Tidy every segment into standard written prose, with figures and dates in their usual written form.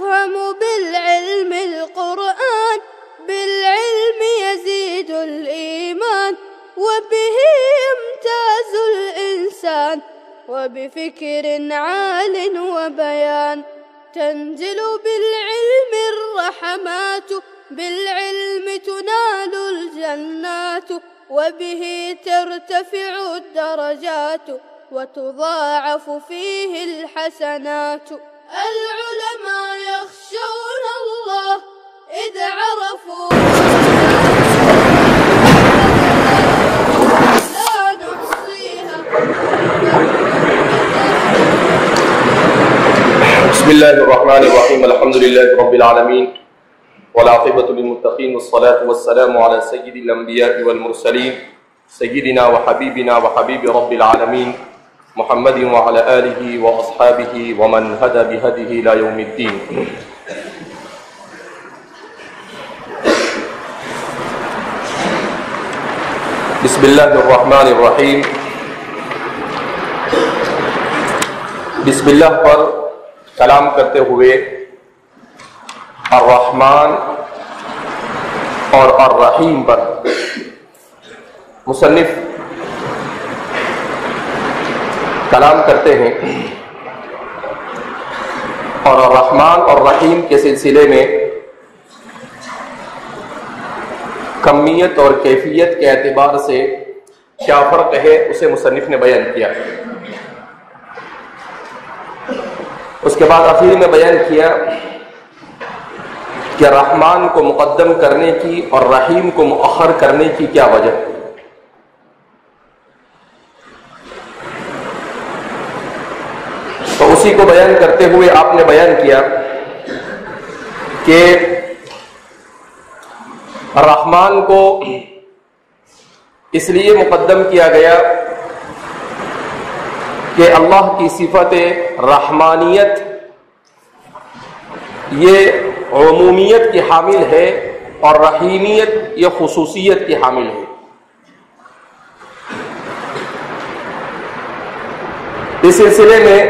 يفهم بالعلم القرآن، بالعلم يزيد الإيمان، وبه يمتاز الإنسان، وبفكر عال وبيان. تنزل بالعلم الرحمات، بالعلم تنال الجنات، وبه ترتفع الدرجات، وتضاعف فيه الحسنات. العلماء يخشون الله إذ عرفوا لا نحصيها. بسم الله الرحمن الرحيم. الحمد لله رب العالمين، والعاقبة للمتقين، والصلاة والسلام على سيد الأنبياء والمرسلين، سيدنا وحبيبنا وحبيب رب العالمين محمد وعلى آله وأصحابه ومن هدى بهديه إلى يوم الدين. بسم الله الرحمن الرحیم. بسم اللہ پر کلام کرتے ہوئے الرحمن اور الرحیم پر مصنف کلام کرتے ہیں، اور الرحمن اور رحیم کے سلسلے میں کمیت اور کیفیت کے اعتبار سے کیا فرق ہے اسے مصنف نے بیان کیا. اس کے بعد آخر میں بیان کیا کہ رحمان کو مقدم کرنے کی اور رحیم کو مؤخر کرنے کی کیا وجہ. تو اسی کو بیان کرتے ہوئے آپ نے بیان کیا کہ رحمان کو اس لیے مقدم کیا گیا کہ اللہ کی صفت رحمانیت یہ عمومیت کی حامل ہے اور رحیمیت یہ خصوصیت کی حامل ہے. اس سلسلے میں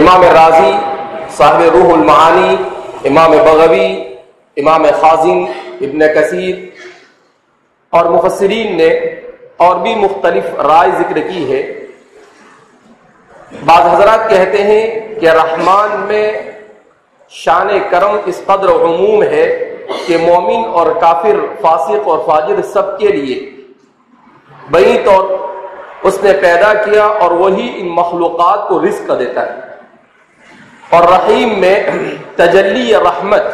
امام رازی صاحب روح المعانی، امام بغوی، امام خازن، ابن کثیر اور مفسرین نے اور بھی مختلف رائے ذکر کی ہے. بعض حضرات کہتے ہیں کہ رحمان میں شان کرم اس قدر عموم ہے کہ مومن اور کافر، فاسق اور فاجر سب کے لیے بئی طور اس نے پیدا کیا اور وہی ان مخلوقات کو رزق دیتا ہے. اور رحیم میں تجلی رحمت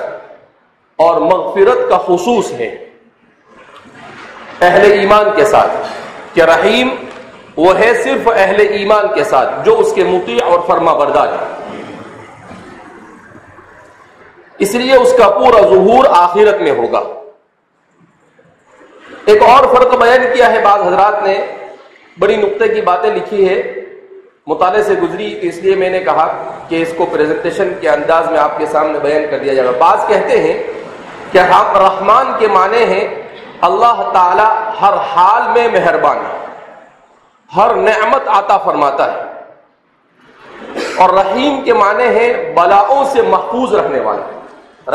اور مغفرت کا خصوص ہے اہل ایمان کے ساتھ، کہ رحیم وہ ہے صرف اہل ایمان کے ساتھ جو اس کے مطیع اور فرما بردار ہے. اس لیے اس کا پورا ظہور آخرت میں ہوگا. ایک اور فرق بیان کیا ہے بعض حضرات نے، بڑی نقطے کی باتیں لکھی ہے، مطالعے سے گزری، اس لیے میں نے کہا کہ اس کو پریزنٹیشن کے انداز میں آپ کے سامنے بیان کر دیا جائے گا. بعض کہتے ہیں کہ رحمان کے معنی ہیں اللہ تعالی ہر حال میں مہربان ہے، ہر نعمت عطا فرماتا ہے. اور رحیم کے معنی ہیں بلاؤں سے محفوظ رکھنے والا.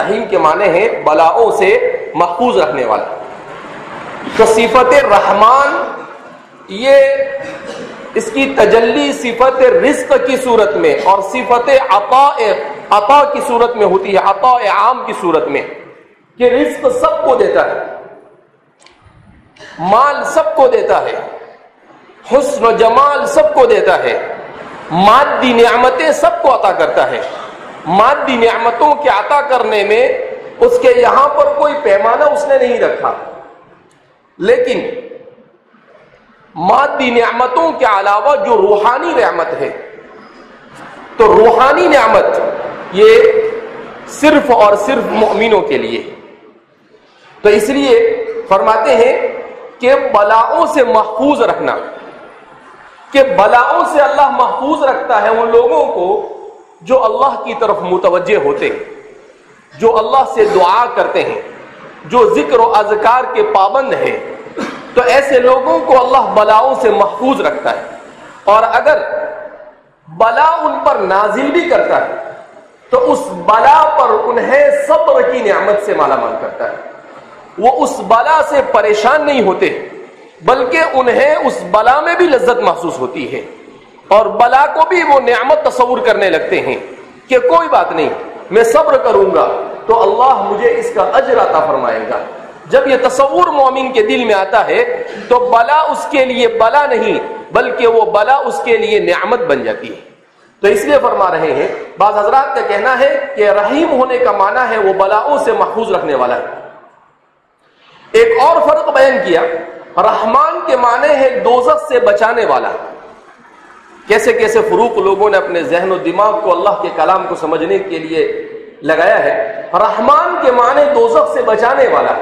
رحیم کے معنی ہیں بلاؤں سے محفوظ رکھنے والا. تو صفت رحمان یہ اس کی تجلی صفت رزق کی صورت میں اور صفت عطا کی صورت میں ہوتی ہے، عطا عام کی صورت میں، کہ رزق سب کو دیتا ہے، مال سب کو دیتا ہے، حسن و جمال سب کو دیتا ہے، مادی نعمتیں سب کو عطا کرتا ہے. مادی نعمتوں کے عطا کرنے میں اس کے یہاں پر کوئی پیمانہ اس نے نہیں رکھا، لیکن مادی نعمتوں کے علاوہ جو روحانی نعمت ہے، تو روحانی نعمت یہ صرف اور صرف مومنوں کے لیے. تو اس لیے فرماتے ہیں کہ بلاؤں سے محفوظ رکھنا، کہ بلاؤں سے اللہ محفوظ رکھتا ہے ان لوگوں کو جو اللہ کی طرف متوجہ ہوتے ہیں، جو اللہ سے دعا کرتے ہیں، جو ذکر و اذکار کے پابند ہیں. تو ایسے لوگوں کو اللہ بلاؤں سے محفوظ رکھتا ہے. اور اگر بلا ان پر نازل بھی کرتا ہے تو اس بلا پر انہیں صبر کی نعمت سے مالا مال کرتا ہے. وہ اس بلا سے پریشان نہیں ہوتے بلکہ انہیں اس بلا میں بھی لذت محسوس ہوتی ہے اور بلا کو بھی وہ نعمت تصور کرنے لگتے ہیں کہ کوئی بات نہیں، میں صبر کروں گا تو اللہ مجھے اس کا اجر عطا فرمائے گا. جب یہ تصور مومن کے دل میں آتا ہے تو بلا اس کے لیے بلا نہیں بلکہ وہ بلا اس کے لیے نعمت بن جاتی ہے. تو اس لیے فرما رہے ہیں، بعض حضرات کا کہنا ہے کہ رحیم ہونے کا معنی ہے وہ بلاؤں سے محفوظ رکھنے والا ہے. ایک اور فرق بیان کیا، رحمان کے معنی ہے دوزخ سے بچانے والا. کیسے کیسے فروق لوگوں نے اپنے ذہن و دماغ کو اللہ کے کلام کو سمجھنے کے لیے لگایا ہے. رحمان کے معنی دوزخ سے بچانے والا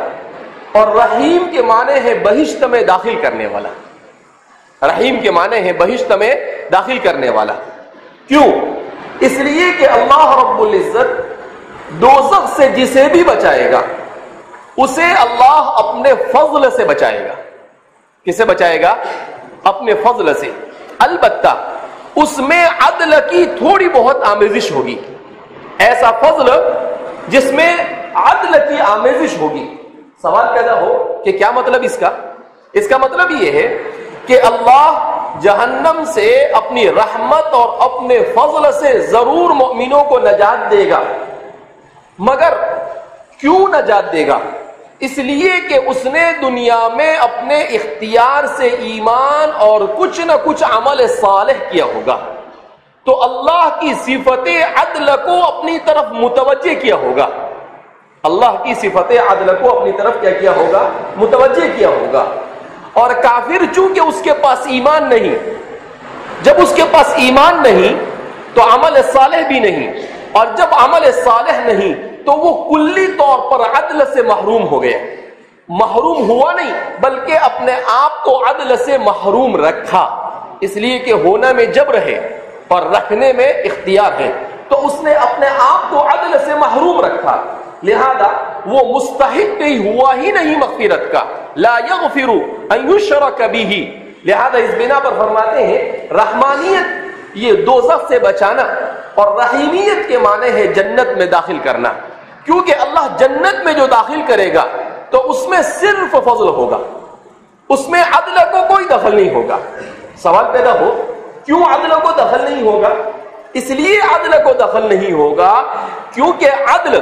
اور رحیم کے معنی ہے بہشت میں داخل کرنے والا. رحیم کے معنی ہے بہشت میں داخل کرنے والا. کیوں؟ اس لیے کہ اللہ رب العزت دوزخ سے جسے بھی بچائے گا اسے اللہ اپنے فضل سے بچائے گا. کسے بچائے گا؟ اپنے فضل سے. البتہ اس میں عدل کی تھوڑی بہت آمیزش ہوگی. ایسا فضل جس میں عدل کی آمیزش ہوگی. سوال پیدا ہو کہ کیا مطلب اس کا؟ اس کا مطلب یہ ہے کہ اللہ جہنم سے اپنی رحمت اور اپنے فضل سے ضرور مومنوں کو نجات دے گا. مگر کیوں نجات دے گا؟ اس لیے کہ اس نے دنیا میں اپنے اختیار سے ایمان اور کچھ نہ کچھ عمل صالح کیا ہوگا تو اللہ کی صفت عدل کو اپنی طرف متوجہ کیا ہوگا. اللہ کی صفت عدل کو اپنی طرف کیا کیا ہوگا؟ متوجہ کیا ہوگا. اور کافر چونکہ اس کے پاس ایمان نہیں، جب اس کے پاس ایمان نہیں تو عمل صالح بھی نہیں، اور جب عمل صالح نہیں تو وہ کلی طور پر عدل سے محروم ہو گیا. محروم ہوا نہیں بلکہ اپنے آپ کو عدل سے محروم رکھا. اس لیے کہ ہونا میں جبر ہے اور رکھنے میں اختیار ہے، تو اس نے اپنے آپ کو عدل سے محروم رکھا. لہذا وہ مستحق ہوا ہی نہیں مغفرت کا. لا یغفر ان یشرک بہ. لہذا اس بنا پر فرماتے ہیں رحمانیت یہ دوزخ سے بچانا اور رحیمیت کے معنی ہے جنت میں داخل کرنا. کیونکہ اللہ جنت میں جو داخل کرے گا تو اس میں صرف فضل ہوگا، اس میں عدل کو کوئی دخل نہیں ہوگا. سوال پیدا ہو کیوں عدل کو دخل نہیں ہوگا؟ اس لیے عدل کو دخل نہیں ہوگا کیونکہ عدل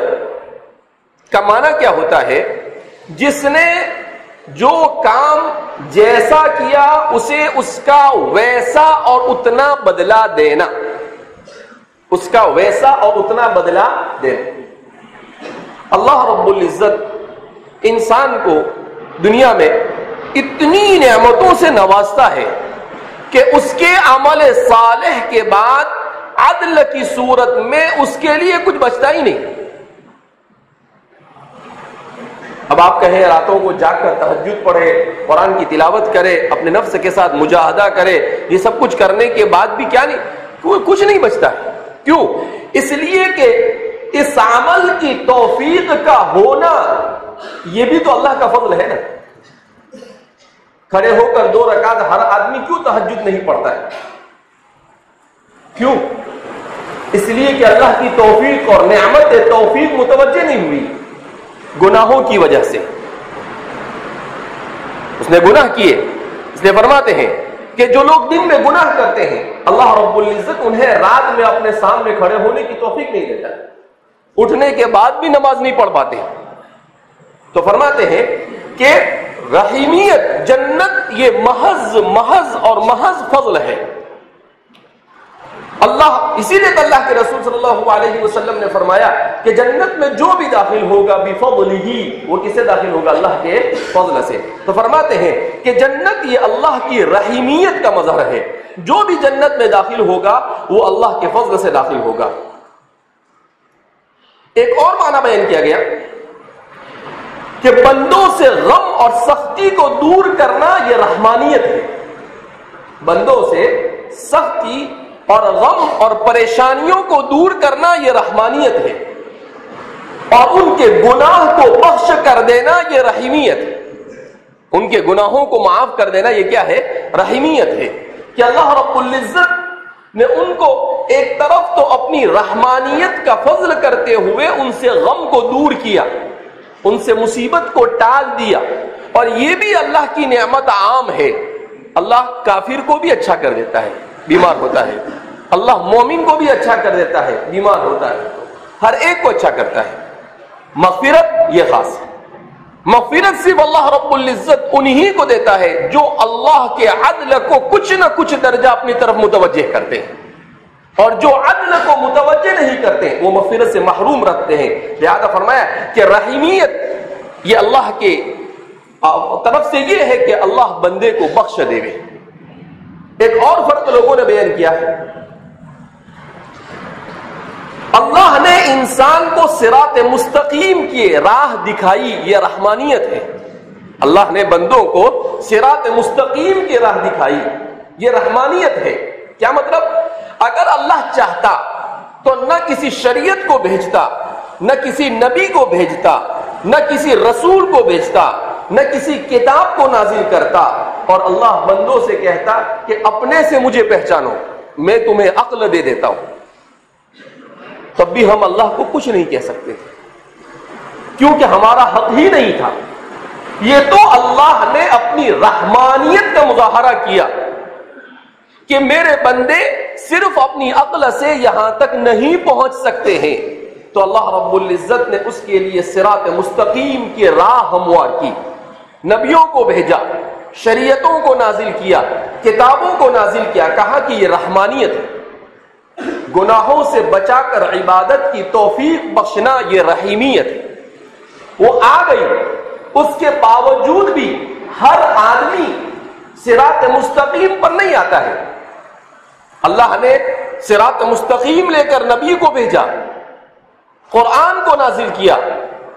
کا معنی کیا ہوتا ہے؟ جس نے جو کام جیسا کیا اسے اس کا ویسا اور اتنا بدلہ دینا. اس کا ویسا اور اتنا بدلہ دینا. اللہ رب العزت انسان کو دنیا میں اتنی نعمتوں سے نوازتا ہے کہ اس کے عمل صالح کے بعد عدل کی صورت میں اس کے لیے کچھ بچتا ہی نہیں. اب آپ کہیں راتوں کو جاگ کر تہجد پڑھے، قرآن کی تلاوت کرے، اپنے نفس کے ساتھ مجاہدہ کرے، یہ سب کچھ کرنے کے بعد بھی کیا نہیں، کچھ نہیں بچتا ہے. کیوں؟ اس لیے کہ اس عمل کی توفیق کا ہونا یہ بھی تو اللہ کا فضل ہے نا. کھڑے ہو کر 2 رکعت ہر آدمی کیوں تہجد نہیں پڑھتا ہے؟ کیوں؟ اس لیے کہ اللہ کی توفیق اور نعمت توفیق متوجہ نہیں ہوئی گناہوں کی وجہ سے. اس نے گناہ کیے. اس لیے فرماتے ہیں کہ جو لوگ دن میں گناہ کرتے ہیں اللہ رب العزت انہیں رات میں اپنے سامنے کھڑے ہونے کی توفیق نہیں دیتا، اٹھنے کے بعد بھی نماز نہیں پڑھ پاتے. تو فرماتے ہیں کہ رحیمیت جنت یہ محض اور محض فضل ہے. اللہ اسی لیے اللہ کے رسول صلی اللہ علیہ وسلم نے فرمایا کہ جنت میں جو بھی داخل ہوگا بفضلہ، وہ کس سے داخل ہوگا؟ اللہ کے فضل سے. تو فرماتے ہیں کہ جنت یہ اللہ کی رحیمیت کا مظہر ہے. جو بھی جنت میں داخل ہوگا وہ اللہ کے فضل سے داخل ہوگا. ایک اور معنی بیان کیا گیا کہ بندوں سے غم اور سختی کو دور کرنا یہ رحمانیت ہے. بندوں سے سختی اور غم اور پریشانیوں کو دور کرنا یہ رحمانیت ہے، اور ان کے گناہ کو بخش کر دینا یہ رحیمیت ہے. ان کے گناہوں کو معاف کر دینا یہ کیا ہے؟ رحیمیت ہے. کہ اللہ رب العزت نے ان کو ایک طرف تو اپنی رحمانیت کا فضل کرتے ہوئے ان سے غم کو دور کیا، ان سے مصیبت کو ٹال دیا. اور یہ بھی اللہ کی نعمت عام ہے، اللہ کافر کو بھی اچھا کر دیتا ہے بیمار ہوتا ہے، اللہ مومن کو بھی اچھا کر دیتا ہے بیمار ہوتا ہے، ہر ایک کو اچھا کرتا ہے. مغفرت یہ خاص ہے، مغفرت صرف اللہ رب العزت انہی کو دیتا ہے جو اللہ کے عدل کو کچھ نہ کچھ درجہ اپنی طرف متوجہ کرتے ہیں، اور جو عدل کو متوجہ نہیں کرتے وہ مغفرت سے محروم رکھتے ہیں. لہذا فرمایا کہ رحیمیت یہ اللہ کے طرف سے یہ ہے کہ اللہ بندے کو بخش دے گے. ایک اور فرق لوگوں نے بیان کیا ہے، اللہ نے انسان کو صراط مستقیم کی راہ دکھائی، یہ رحمانیت ہے. اللہ نے بندوں کو صراط مستقیم کی راہ دکھائی، یہ رحمانیت ہے. کیا مطلب؟ اگر اللہ چاہتا تو نہ کسی شریعت کو بھیجتا، نہ کسی نبی کو بھیجتا، نہ کسی رسول کو بھیجتا، نہ کسی کتاب کو نازل کرتا، اور اللہ بندوں سے کہتا کہ اپنے سے مجھے پہچانو، میں تمہیں عقل دے دیتا ہوں، تب بھی ہم اللہ کو کچھ نہیں کہہ سکتے تھے، کیونکہ ہمارا حق ہی نہیں تھا. یہ تو اللہ نے اپنی رحمانیت کا مظاہرہ کیا کہ میرے بندے صرف اپنی عقل سے یہاں تک نہیں پہنچ سکتے ہیں، تو اللہ رب العزت نے اس کے لیے صراط مستقیم کی راہ ہموار کی، نبیوں کو بھیجا، شریعتوں کو نازل کیا، کتابوں کو نازل کیا. کہا کہ یہ رحمانیت ہے. گناہوں سے بچا کر عبادت کی توفیق بخشنا یہ رحیمیت ہے. وہ آ گئی، اس کے باوجود بھی ہر آدمی صراط مستقیم پر نہیں آتا ہے. اللہ نے صراط مستقیم لے کر نبی کو بھیجا، قرآن کو نازل کیا،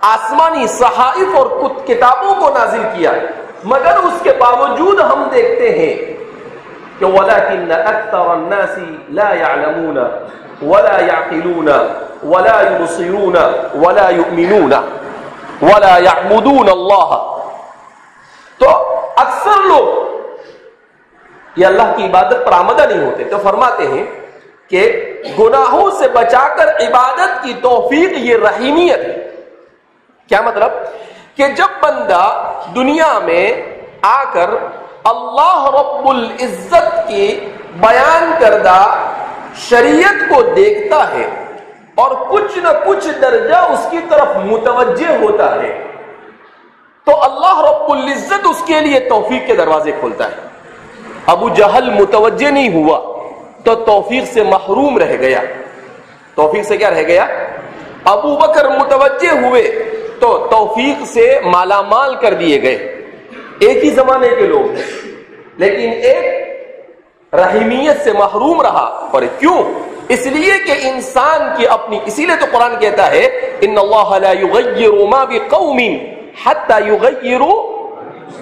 آسمانی صحائف اور کتابوں کو نازل کیا، مگر اس کے باوجود ہم دیکھتے ہیں کہ وَلَكِنَّ أَكْثَرَ النَّاسِ لَا يَعْلَمُونَ وَلَا يَعْقِلُونَ وَلَا يُبْصِرُونَ وَلَا يُؤْمِنُونَ وَلَا يَعْبُدُونَ اللَّهَ. تو اکثر لوگ یہ اللہ کی عبادت پر آمدہ نہیں ہوتے. تو فرماتے ہیں کہ گناہوں سے بچا کر عبادت کی توفیق یہ رحیمیت ہے. کیا مطلب؟ کہ جب بندہ دنیا میں آ کر اللہ رب العزت کی بیان کردہ شریعت کو دیکھتا ہے اور کچھ نہ کچھ درجہ اس کی طرف متوجہ ہوتا ہے، تو اللہ رب العزت اس کے لیے توفیق کے دروازے کھولتا ہے. ابو جہل متوجہ نہیں ہوا تو توفیق سے محروم رہ گیا. توفیق سے کیا رہ گیا؟ ابو بکر متوجہ ہوئے تو توفیق سے مالا مال کر دیے گئے. ایک ہی زمانے کے لوگ ہیں، لیکن ایک رحیمیت سے محروم رہا. اور کیوں؟ اس لیے کہ انسان کی اپنی، اسی لیے تو قرآن کہتا ہے ان اللہ لا یغیر ما بقوم حتی یغیروا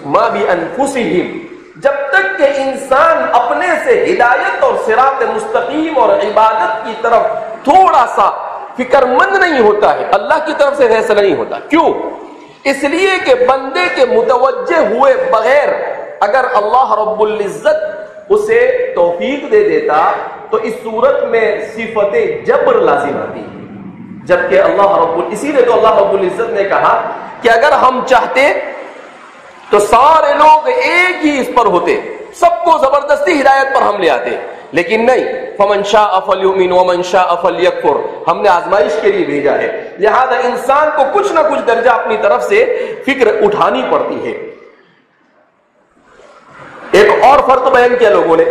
ما بانفسہم. جب تک کہ انسان اپنے سے ہدایت اور صراط مستقیم اور عبادت کی طرف تھوڑا سا فکر مند نہیں ہوتا ہے، اللہ کی طرف سے فیصلہ نہیں ہوتا. کیوں؟ اس لیے کہ بندے کے متوجہ ہوئے بغیر اگر اللہ رب العزت اسے توفیق دے دیتا تو اس صورت میں صفت جبر لازم آتی، جبکہ اسی لیے تو اللہ رب العزت نے کہا کہ اگر ہم چاہتے تو سارے لوگ ایک ہی اس پر ہوتے، سب کو زبردستی ہدایت پر ہم لے آتے، لیکن نہیں. فمن شاء فلیؤمن ومن شاء فلیکفر. ہم نے آزمائش کے لیے بھیجا ہے، لہذا انسان کو کچھ نہ کچھ درجہ اپنی طرف سے فکر اٹھانی پڑتی ہے. ایک اور فرق بیان کیا لوگوں نے،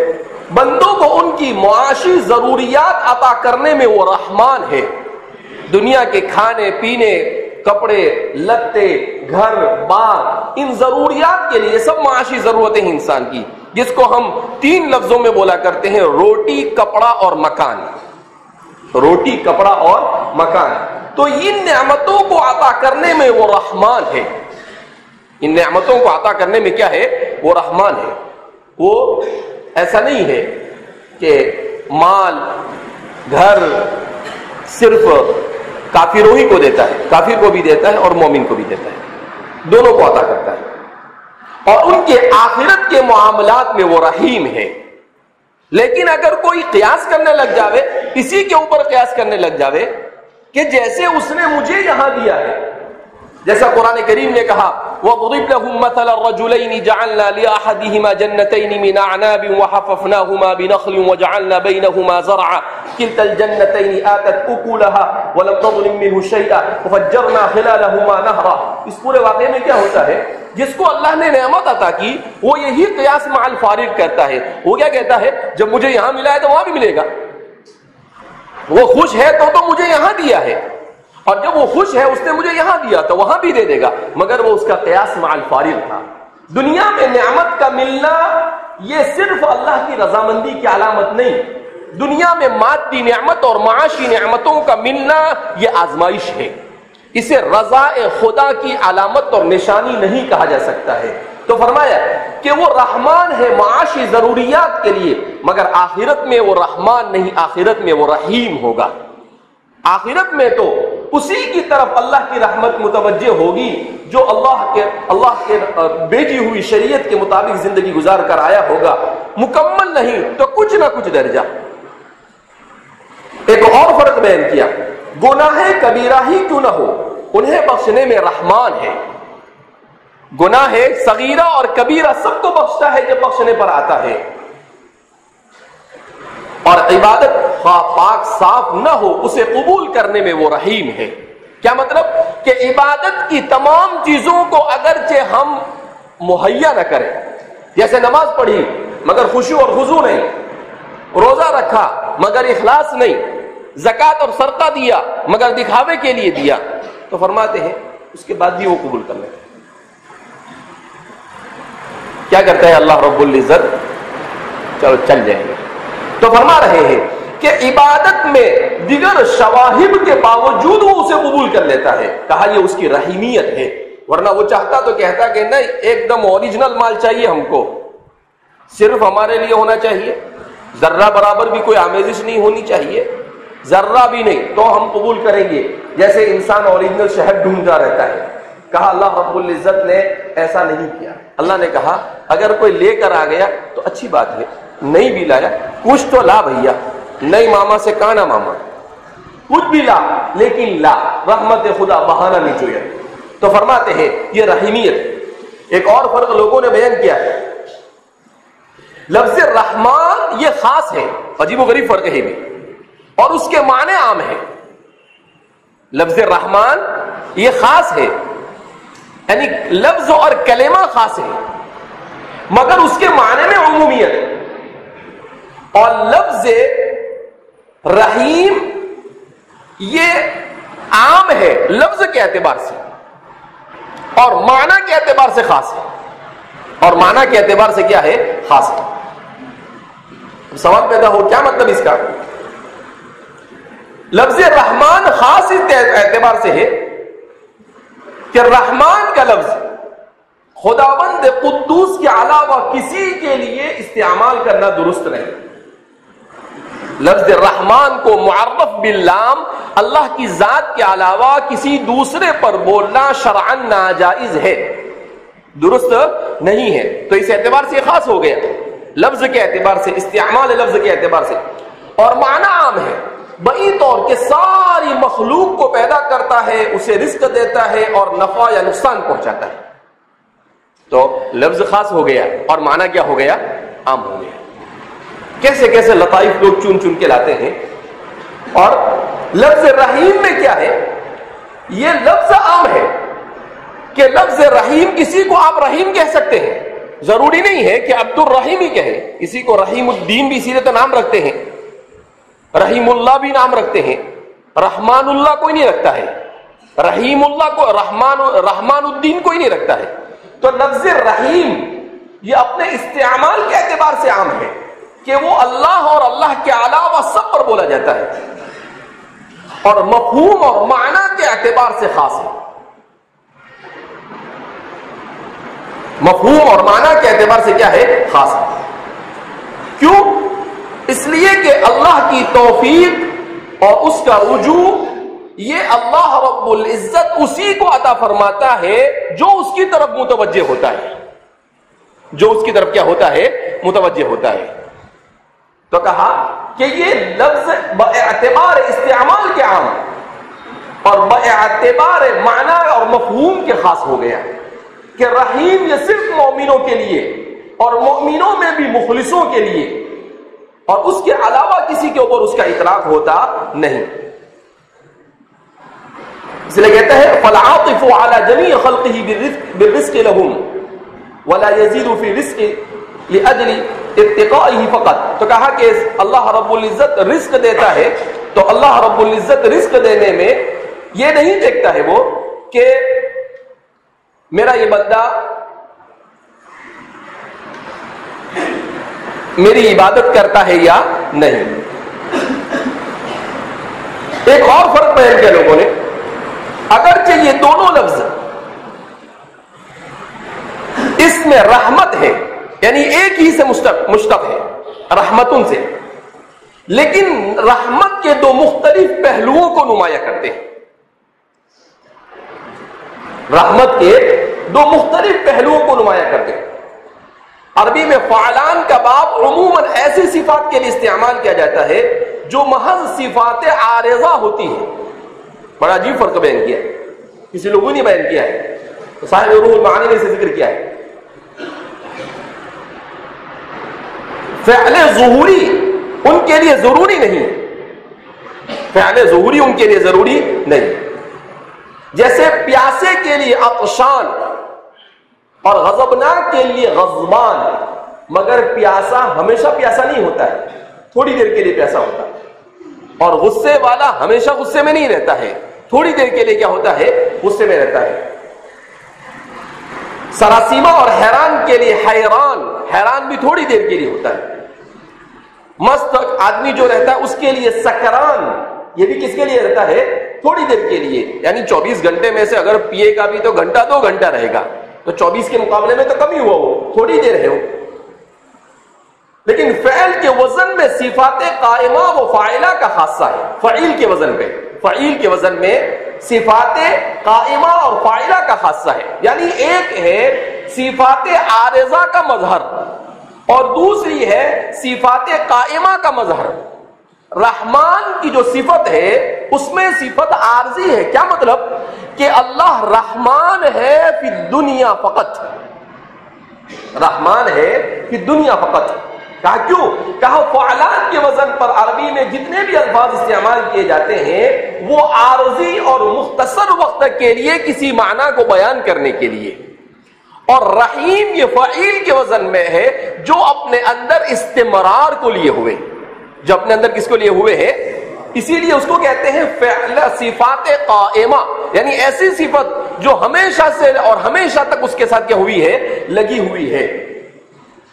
بندوں کو ان کی معاشی ضروریات عطا کرنے میں وہ رحمان ہے. دنیا کے کھانے پینے، کپڑے لتے، گھر بار، ان ضروریات کے لیے سب معاشی ضرورتیں ہیں انسان کی، جس کو ہم 3 لفظوں میں بولا کرتے ہیں: روٹی، کپڑا اور مکان. روٹی، کپڑا اور مکان. تو ان نعمتوں کو عطا کرنے میں وہ رحمان ہے. ان نعمتوں کو عطا کرنے میں کیا ہے؟ وہ رحمان ہے. وہ ایسا نہیں ہے کہ مال گھر صرف کافروں ہی کو دیتا ہے، کافر کو بھی دیتا ہے اور مومن کو بھی دیتا ہے، دونوں کو عطا کرتا ہے. اور ان کے آخرت کے معاملات میں وہ رحیم ہے. لیکن اگر کوئی قیاس کرنے لگ جاوے، اسی کے اوپر قیاس کرنے لگ جاوے کہ جیسے اس نے مجھے یہاں دیا ہے، جیسا قرآن کریم نے کہا وَضْرِبْ لَهُم مَّثَلَ الرَّجُلَيْنِ جَعَلْنَا لِأَحَدِهِمَا جَنَّتَيْنِ مِنْ أَعْنَابٍ وَحَفَّفْنَاهُمَا بِنَخْلٍ وَجَعَلْنَا بَيْنَهُمَا زَرْعًا كِلْتَا الْجَنَّتَيْنِ آتَتْ أُكُلَهَا وَلَمْ تَظْلِم مِّنْهُ شَيْئًا وَفَجَّرْنَا خِلَالَهُمَا نَهْرًا۔ اس پورے واقعے میں کیا ہوتا ہے؟ جس کو اللہ نے نعمت عطا کی وہ یہی قیاس مع الفارق کرتا ہے۔ وہ کیا کہتا ہے؟ جب مجھے یہاں ملا ہے تو وہاں بھی ملے گا، وہ خوش ہے تو مجھے یہاں دیا ہے، اور جب وہ خوش ہے اس نے مجھے یہاں دیا تو وہاں بھی دے دے گا، مگر وہ اس کا قیاس مع الفارق تھا۔ دنیا میں نعمت کا ملنا یہ صرف اللہ کی رضامندی کی علامت نہیں، دنیا میں مادی نعمت اور معاشی نعمتوں کا ملنا یہ آزمائش ہے، اسے رضا خدا کی علامت اور نشانی نہیں کہا جا سکتا ہے۔ تو فرمایا کہ وہ رحمان ہے معاشی ضروریات کے لیے، مگر آخرت میں وہ رحمان نہیں، آخرت میں وہ رحیم ہوگا۔ آخرت میں تو اسی کی طرف اللہ کی رحمت متوجہ ہوگی جو اللہ کے بھیجی ہوئی شریعت کے مطابق زندگی گزار کر آیا ہوگا، مکمل نہیں تو کچھ نہ کچھ درجہ۔ ایک اور فرق بیان کیا، گناہ کبیرہ ہی کیوں نہ ہو انہیں بخشنے میں رحمان ہے۔ گناہ صغیرہ اور کبیرہ سب کو بخشتا ہے جب بخشنے پر آتا ہے، اور عبادت پاک صاف نہ ہو اسے قبول کرنے میں وہ رحیم ہے۔ کیا مطلب؟ کہ عبادت کی تمام چیزوں کو اگرچہ ہم مہیا نہ کریں، جیسے نماز پڑھی مگر خشوع اور خضوع نہیں، روزہ رکھا مگر اخلاص نہیں، زکوٰۃ اور صدقہ دیا مگر دکھاوے کے لیے دیا، تو فرماتے ہیں اس کے بعد بھی وہ قبول کر لیتے ہیں۔ کیا کرتا ہے اللہ رب العزت؟ چلو چل جائیں گے۔ تو فرما رہے ہیں کہ عبادت میں دیگر شواہد کے باوجود وہ اسے قبول کر لیتا ہے، کہا یہ اس کی رحیمیت ہے، ورنہ وہ چاہتا تو کہتا کہ نہیں ایک دم اوریجنل مال چاہیے ہم کو، صرف ہمارے لیے ہونا چاہیے، ذرہ برابر بھی کوئی آمیزش نہیں ہونی چاہیے، ذرہ بھی نہیں تو ہم قبول کریں گے، جیسے انسان اوریجنل شہد ڈھونڈتا رہتا ہے۔ کہا اللہ رب العزت نے ایسا نہیں کیا، اللہ نے کہا اگر کوئی لے کر آ گیا تو اچھی بات ہے، نہیں بھی لایا کچھ تو لا بھیا، نہیں ماما سے کانا ماما، کچھ بھی لا لیکن لا، رحمت خدا بہانہ نہیں چویا۔ تو فرماتے ہیں یہ رحیمیت۔ ایک اور فرق لوگوں نے بیان کیا ہے، لفظ رحمان یہ خاص ہے، عجیب و غریب فرق ہے بھی، اور اس کے معنی عام ہے۔ لفظ رحمان یہ خاص ہے، یعنی لفظ اور کلمہ خاص ہے مگر اس کے معنی میں عمومیت ہے، اور لفظ رحیم یہ عام ہے لفظ کے اعتبار سے اور معنی کے اعتبار سے خاص ہے، اور معنی کے اعتبار سے کیا ہے؟ خاص ہے۔ سوال پیدا ہو کیا مطلب اس کا؟ لفظ رحمان خاص اس اعتبار سے ہے کہ رحمان کا لفظ خداوند قدوس کے علاوہ کسی کے لیے استعمال کرنا درست نہیں۔ لفظ رحمان کو معرف باللام اللہ کی ذات کے علاوہ کسی دوسرے پر بولنا شرعاً ناجائز ہے، درست نہیں ہے، تو اس اعتبار سے خاص ہو گیا، لفظ کے اعتبار سے، استعمال لفظ کے اعتبار سے، اور معنی عام ہے بئی طور کے ساری مخلوق کو پیدا کرتا ہے، اسے رزق دیتا ہے اور نفع یا نقصان پہنچاتا ہے، تو لفظ خاص ہو گیا اور معنی کیا ہو گیا؟ عام ہو گیا۔ کیسے کیسے لطائف لوگ چن چن کے لاتے ہیں۔ اور لفظ رحیم میں کیا ہے؟ یہ لفظ عام ہے کہ لفظ رحیم کسی کو آپ رحیم کہہ سکتے ہیں، ضروری نہیں ہے کہ عبد الرحیم ہی کہیں، کسی کو رحیم الدین بھی اسی طرح نام رکھتے ہیں، رحیم اللہ بھی نام رکھتے ہیں، رحمان اللہ کوئی نہیں رکھتا ہے، رحیم اللہ کو رحمان الدین کوئی نہیں رکھتا ہے۔ تو لفظ رحیم یہ اپنے استعمال کے اعتبار سے عام ہے کہ وہ اللہ اور اللہ کے علاوہ سب پر بولا جاتا ہے، اور مفہوم اور معنی کے اعتبار سے خاص ہے، مفہوم اور معنی کے اعتبار سے کیا ہے؟ خاص ہے۔ کیوں؟ اس لیے کہ اللہ کی توفیق اور اس کا رجوع یہ اللہ رب العزت اسی کو عطا فرماتا ہے جو اس کی طرف متوجہ ہوتا ہے، جو اس کی طرف کیا ہوتا ہے؟ متوجہ ہوتا ہے۔ تو کہا کہ یہ لفظ باعتبار استعمال کے عام اور باعتبار معنی اور مفہوم کے خاص ہو گیا کہ رحیم یہ صرف مومنوں کے لیے اور مومنوں میں بھی مخلصوں کے لیے، اور اس کے علاوہ کسی کے اوپر اس کا اطلاق ہوتا نہیں. اس لیے کہتے ہیں فالعاطف على جميع خلقه بالرزق لهم ولا يزيد في رزق لاجل ارتقائه فقط. تو کہا کہ اللہ رب العزت رزق دیتا ہے تو اللہ رب العزت رزق دینے میں یہ نہیں دیکھتا ہے وہ کہ میرا یہ بندہ میری عبادت کرتا ہے یا نہیں. ایک اور فرق بیان کیا لوگوں نے، اگرچہ یہ دونوں لفظ اس میں رحمت ہے، یعنی ایک ہی سے مشتق ہے رحمتن سے، لیکن رحمت کے دو مختلف پہلوؤں کو نمایاں کرتے ہیں. رحمت کے دو مختلف پہلوؤں کو نمایاں کرتے ہیں. عربی میں فعلان کا باب عموماً ایسی صفات کے لیے استعمال کیا جاتا ہے جو محض صفات عارضہ ہوتی ہیں. بڑا عجیب فرق بیان کیا ہے، کسی لوگوں نے بیان کیا ہے، تو صاحب روح المعانی نے اسے ذکر کیا ہے. فعل ظہوری ان کے لیے ضروری نہیں، فعل ظہوری ان کے لیے ضروری نہیں. جیسے پیاسے کے لیے عطشان اور غضبناک کے لیے غضبان، مگر پیاسا ہمیشہ پیاسا نہیں ہوتا ہے، تھوڑی دیر کے لیے پیاسا ہوتا ہے. اور غصے والا ہمیشہ غصے میں نہیں رہتا ہے، تھوڑی دیر کے لیے کیا ہوتا ہے، غصے میں رہتا ہے. سراسیمہ اور حیران کے لیے حیران، حیران بھی تھوڑی دیر کے لیے ہوتا ہے. مست آدمی جو رہتا ہے اس کے لیے سکران، یہ بھی کس کے لیے رہتا ہے، تھوڑی دیر کے لیے. یعنی 24 گھنٹے میں سے اگر پیے گا بھی تو گھنٹہ 2 گھنٹہ رہے گا، تو 24 کے مقابلے میں تو کم ہی ہوا، وہ تھوڑی دیر ہے وہ. لیکن فعل کے وزن میں صفات قائمہ و فاعلہ کا خاصہ ہے. فعیل کے وزن پہ، فعیل کے وزن میں صفات قائمہ اور فاعلہ کا خاصہ ہے. یعنی ایک ہے صفات عارضہ کا مظہر اور دوسری ہے صفات قائمہ کا مظہر. رحمان کی جو صفت ہے اس میں صفت عارضی ہے. کیا مطلب؟ کہ اللہ رحمان ہے فی الدنیا فقط، رحمان ہے فی الدنیا فقط. کہا کیوں؟ کہا فعلان کے وزن پر عربی میں جتنے بھی الفاظ استعمال کیے جاتے ہیں وہ عارضی اور مختصر وقت کے لیے کسی معنی کو بیان کرنے کے لیے، اور رحیم یہ فعیل کے وزن میں ہے جو اپنے اندر استمرار کو لیے ہوئے، جو اپنے اندر کس کو لیے ہوئے ہیں. اسی لیے اس کو کہتے ہیں فعل صفات قائمہ، یعنی ایسی صفت جو ہمیشہ سے اور ہمیشہ تک اس کے ساتھ کیا ہوئی ہے، لگی ہوئی ہے.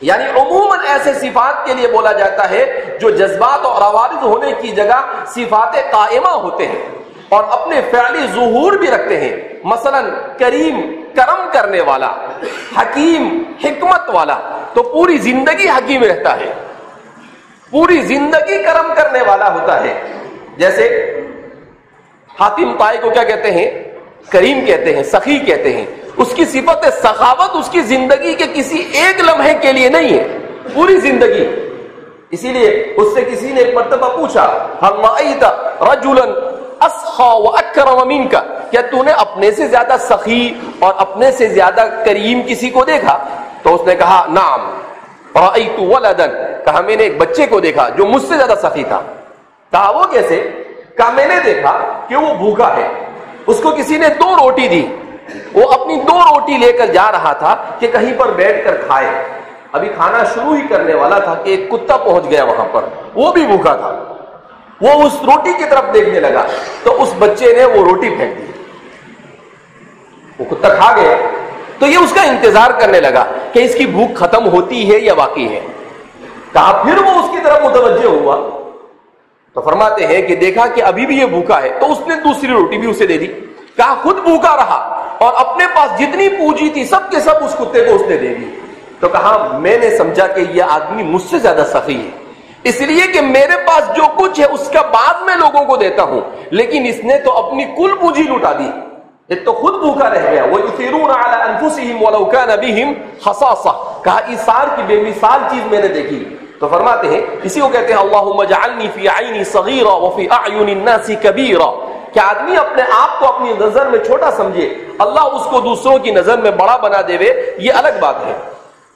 یعنی عموماً ایسے صفات کے لیے بولا جاتا ہے جو جذبات اور عوارض ہونے کی جگہ صفات قائمہ ہوتے ہیں اور اپنے فعلی ظہور بھی رکھتے ہیں. مثلا کریم کرم کرنے والا، حکیم حکمت والا، تو پوری زندگی حکیم رہتا ہے، پوری زندگی کرم کرنے والا ہوتا ہے. جیسے حاتم طائی کو کیا کہتے ہیں، کریم کہتے ہیں، سخی کہتے ہیں. اس کی صفت سخاوت اس کی زندگی کے کسی ایک لمحے کے لیے نہیں ہے، پوری زندگی. اسی لیے اس سے کسی نے ایک مرتبہ پوچھا ہل رأیت رجلا اسخا واکرم منک، کیا تو نے اپنے سے زیادہ سخی اور اپنے سے زیادہ کریم کسی کو دیکھا؟ تو اس نے کہا نعم رأیت ولدا، کہا میں نے ایک بچے کو دیکھا جو مجھ سے زیادہ سخی تھا. کہا وہ کیسے؟ کہا میں نے دیکھا کہ وہ بھوکا ہے، اس کو کسی نے 2 روٹی دی، وہ اپنی 2 روٹی لے کر جا رہا تھا کہ کہیں پر بیٹھ کر کھائے. ابھی کھانا شروع ہی کرنے والا تھا کہ ایک کتا پہنچ گیا وہاں پر، وہ بھی بھوکا تھا. وہ اس روٹی کی طرف دیکھنے لگا تو اس بچے نے وہ روٹی پھینک دی، وہ کتا کھا گیا. تو یہ اس کا انتظار کرنے لگا کہ اس کی بھوک ختم ہوتی ہے یا باقی ہے. کہا پھر وہ اس کی طرف متوجہ ہوا تو فرماتے ہیں کہ دیکھا کہ ابھی بھی یہ بھوکا ہے تو اس نے دوسری روٹی بھی اسے دے دی. کہا خود بھوکا رہا اور اپنے پاس جتنی پونجی تھی سب کے سب اس کتے کو اس نے دے دی. تو کہا میں نے سمجھا کہ یہ آدمی مجھ سے زیادہ سخی ہے، اس لیے کہ میرے پاس جو کچھ ہے اس کا بعد میں لوگوں کو دیتا ہوں، لیکن اس نے تو اپنی کل پونجی لٹا دی، ایک تو خود بھوکا رہ گیا. وَيُثِرُونَ عَلَىٰ أَنفُسِهِمْ وَلَوْ كَانَ بِهِمْ خَصَاصَةٌ. کہا ایثار کی بے مثال چیز میں نے دیکھی تو فرماتے ہیں اسی کو کہتے ہیں اللہم اجعلنی فی عینی صغیرا وفی اعین الناس کبیرا، کہ آدمی اپنے آپ کو اپنی نظر میں چھوٹا سمجھے، اللہ اس کو دوسروں کی نظر میں بڑا بنا دے، یہ الگ بات ہے۔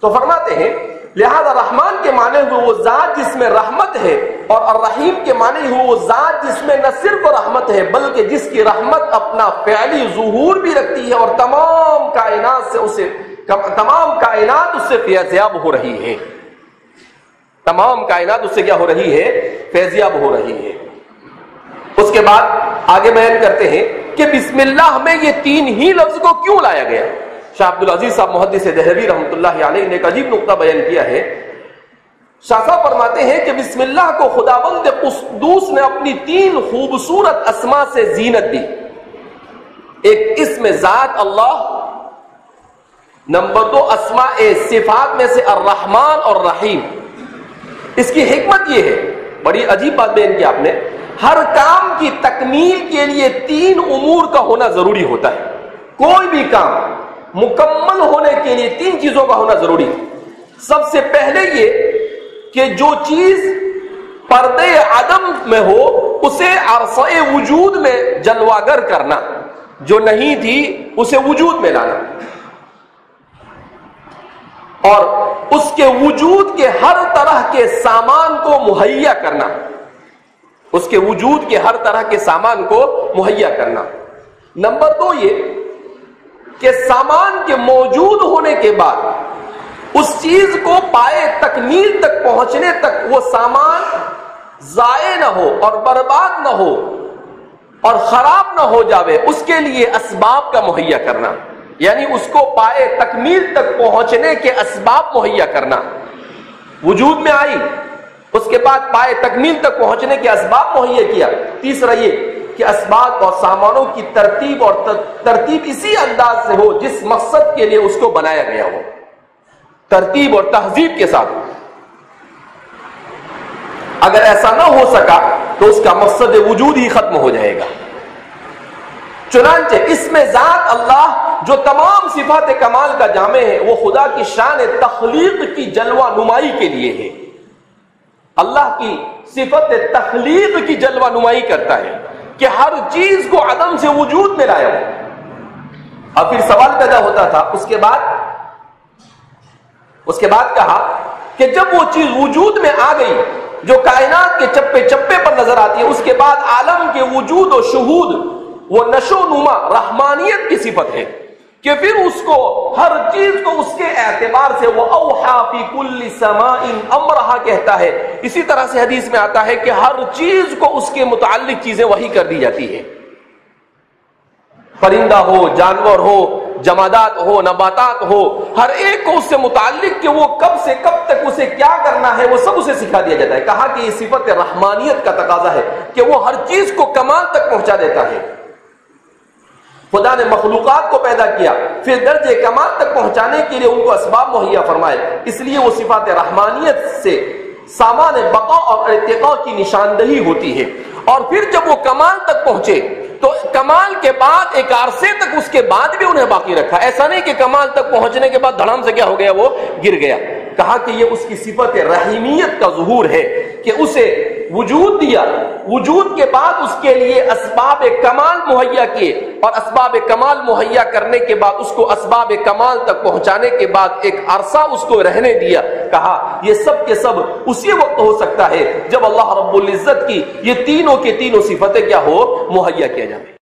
تو فرماتے ہیں لہذا رحمان کے معنی ہوئے وہ ذات جس میں رحمت ہے، اور الرحیم کے معنی ہوئے وہ ذات جس میں نہ صرف رحمت ہے بلکہ جس کی رحمت اپنا فعلی ظہور بھی رکھتی ہے، اور تمام کائنات اس سے فیضیاب ہو رہی ہے، تمام کائنات اس سے کیا ہو رہی ہے؟ فیضیاب ہو رہی ہے۔ اس کے بعد آگے بیان کرتے ہیں کہ بسم اللہ میں یہ تین ہی لفظ کو کیوں لایا گیا۔ شاہ عبدالعزیز صاحب محدث دہلوی رحمۃ اللہ علیہ نے ایک عجیب نقطہ بیان کیا ہے۔ شاہ صاحب فرماتے ہیں کہ بسم اللہ کو خداوند قدوس نے اپنی تین خوبصورت اسما سے زینت دی۔ ایک اسم ذات اللہ، نمبر 2 اسماء صفات میں سے الرحمن اور رحیم۔ اس کی حکمت یہ ہے، بڑی عجیب بات بیان کی آپ نے، ہر کام کی تکمیل کے لیے تین امور کا ہونا ضروری ہوتا ہے۔ کوئی بھی کام مکمل ہونے کے لیے تین چیزوں کا ہونا ضروری ہے۔ سب سے پہلے یہ کہ جو چیز پردے عدم میں ہو اسے عرصہ وجود میں جلواگر کرنا، جو نہیں تھی اسے وجود میں لانا، اور اس کے وجود کے ہر طرح کے سامان کو مہیا کرنا، اس کے وجود کے ہر طرح کے سامان کو مہیا کرنا۔ نمبر 2 یہ کہ سامان کے موجود ہونے کے بعد اس چیز کو پائے تکمیل تک پہنچنے تک وہ سامان ضائع نہ ہو اور برباد نہ ہو اور خراب نہ ہو جاوے، اس کے لیے اسباب کا مہیا کرنا، یعنی اس کو پائے تکمیل تک پہنچنے کے اسباب مہیا کرنا۔ وجود میں آئی، اس کے بعد پائے تکمیل تک پہنچنے کے اسباب مہیا کیا۔ تیسرا یہ کہ اسباب اور سامانوں کی ترتیب اسی انداز سے ہو جس مقصد کے لیے اس کو بنایا گیا ہو، ترتیب اور تہذیب کے ساتھ۔ اگر ایسا نہ ہو سکا تو اس کا مقصد وجود ہی ختم ہو جائے گا۔ چنانچہ اس میں ذات اللہ جو تمام صفات کمال کا جامع ہے، وہ خدا کی شان تخلیق کی جلوہ نمائی کے لیے ہے۔ اللہ کی صفت تخلیق کی جلوہ نمائی کرتا ہے کہ ہر چیز کو عدم سے وجود میں لایا ہو۔ اب پھر سوال پیدا ہوتا تھا اس کے بعد کہا کہ جب وہ چیز وجود میں آ گئی جو کائنات کے چپے چپے پر نظر آتی ہے، اس کے بعد عالم کے وجود و شہود، وہ نشو و نما رحمانیت کی صفت ہے کہ پھر اس کو ہر چیز کو اس کے اعتبار سے وہ اوحا فی کل سماء امرہا کہتا ہے۔ اسی طرح سے حدیث میں آتا ہے کہ ہر چیز کو اس کے متعلق چیزیں وحی کر دی جاتی ہے، پرندہ ہو، جانور ہو، جمادات ہو، نباتات ہو، ہر ایک کو اس سے متعلق کہ وہ کب سے کب تک اسے کیا کرنا ہے وہ سب اسے سکھا دیا جاتا ہے۔ کہا کہ یہ صفت رحمانیت کا تقاضا ہے کہ وہ ہر چیز کو کمال تک پہنچا دیتا ہے۔ خدا نے مخلوقات کو پیدا کیا، پھر درجے کمال تک پہنچانے کے لیے ان کو اسباب مہیا فرمائے، اس لیے وہ صفات رحمانیت سے سامان بقا اور ارتقاء کی نشاندہی ہوتی ہے۔ اور پھر جب وہ کمال تک پہنچے تو کمال کے بعد ایک عرصے تک اس کے بعد بھی انہیں باقی رکھا، ایسا نہیں کہ کمال تک پہنچنے کے بعد دھڑام سے کیا ہو گیا، وہ گر گیا۔ کہا کہ یہ اس کی صفت رحیمیت کا ظہور ہے کہ اسے وجود دیا، وجود کے بعد اس کے لیے اسباب کمال مہیا کیے، اور اسباب کمال مہیا کرنے کے بعد اس کو اسباب کمال تک پہنچانے کے بعد ایک عرصہ اس کو رہنے دیا۔ کہا یہ سب کے سب اسی وقت ہو سکتا ہے جب اللہ رب العزت کی یہ تینوں کے تینوں صفتیں کیا ہو، مہیا کیا جائے۔